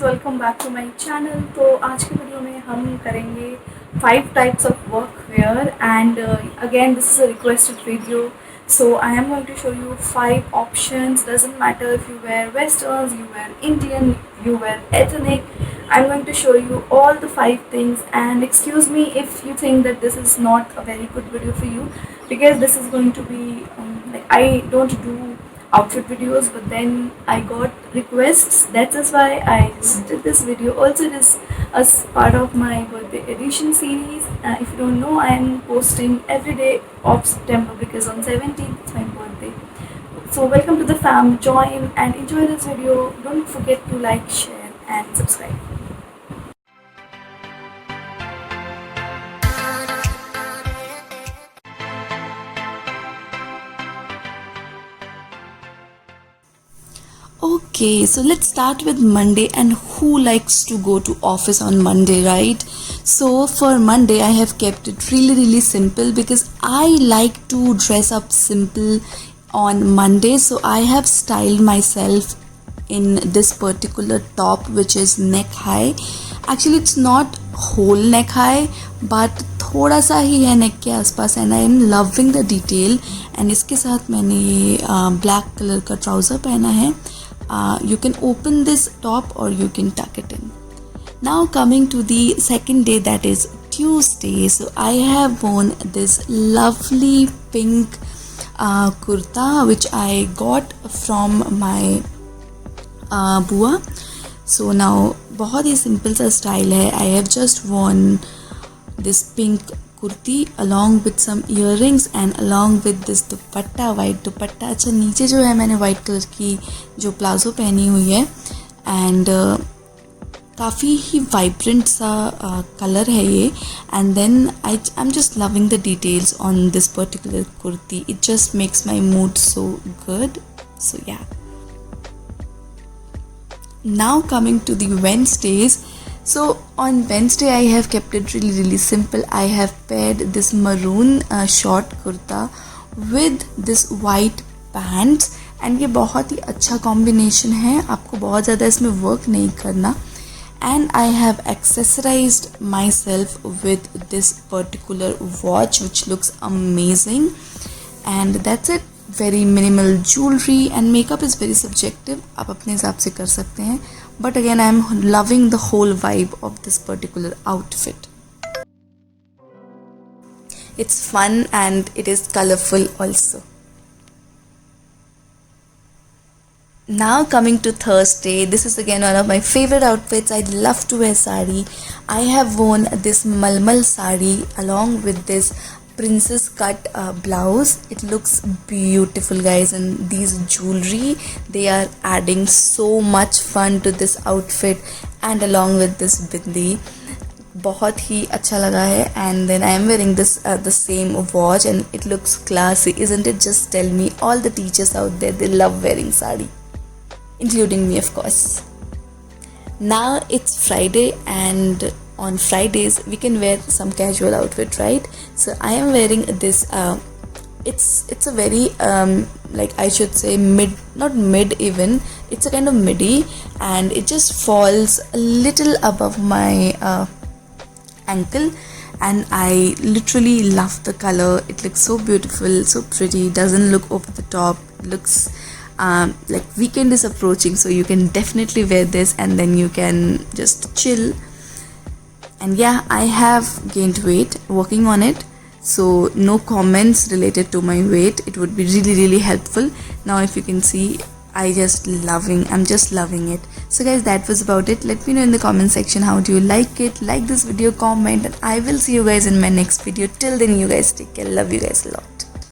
Welcome back to my channel. तो आज की वीडियो में हम करेंगे 5 types of work wear and again this is a requested video, so I am going to show you 5 options. Doesn't matter if you wear westerns, you wear Indian, you wear ethnic. I'm going to show you all the 5 things, and excuse me if you think that this is not a very good video for you, because this is going to be like I don't do outfit videos, but then I got requests. That's why I just did this video. Also, it is as part of my birthday edition series. If you don't know, I am posting every day of September because on 17th it's my birthday. So welcome to the fam. Join and enjoy this video. Don't forget to like, share and subscribe. Okay, so let's start with Monday. And who likes to go to office on Monday, right? So for Monday I have kept it really simple because I like to dress up simple on Monday. So I have styled myself in this particular top which is neck high. Actually it's not whole neck high but थोड़ा सा ही है नेक के आसपास, and I am loving the detail. And इसके साथ मैंने ये black colour का ट्राउज़र पहना है. You can open this top or you can tuck it in. Now coming to the second day, that is Tuesday. So I have worn this lovely pink kurta which I got from my बुआ. So now बहुत ही simple सा style है. I have just worn this pink kurti along with some earrings and along with this dupatta, white दुपट्टा. अच्छा, नीचे जो है मैंने white colour की जो प्लाजो पहनी हुई है, एंड काफ़ी ही वाइब्रेंट सा कलर है ये. And then I am just loving the details on this particular kurti. It just makes my mood so good. So yeah, now coming to the Wednesdays. So on Wednesday I have kept it really simple. I have paired this maroon short kurta with this white pants, and ये बहुत ही अच्छा combination है. आपको बहुत ज़्यादा इसमें work नहीं करना. And I have accessorized myself with this particular watch which looks amazing. And that's it. Very minimal jewelry, and makeup is very subjective. आप अपने हिसाब से कर सकते हैं. But again, I am loving the whole vibe of this particular outfit. It's fun and it is colorful also. Now coming to Thursday, this is again one of my favorite outfits. I love to wear sari. I have worn this malmal sari along with this princess cut blouse. It looks beautiful, guys, and these jewelry, they are adding so much fun to this outfit, and along with this bindi, बहुत ही अच्छा लगा है. And then I am wearing this the same watch and it looks classy, isn't it? Just tell me, all the teachers out there, they love wearing sari, including me, of course. Now it's Friday, and on Fridays we can wear some casual outfit, right? So I am wearing this it's a very like I should say not mid even, it's a kind of midi, and it just falls a little above my ankle, and I literally love the color. It looks so beautiful, so pretty, doesn't look over the top, looks like weekend is approaching, so you can definitely wear this and then you can just chill. And yeah, I have gained weight working on it, so no comments related to my weight. It would be really helpful. Now if you can see, I'm just loving it. So guys, that was about it. Let me know in the comment section, how do you like it? Like this video, comment, and I will see you guys in my next video. Till then, you guys take care. Love you guys a lot.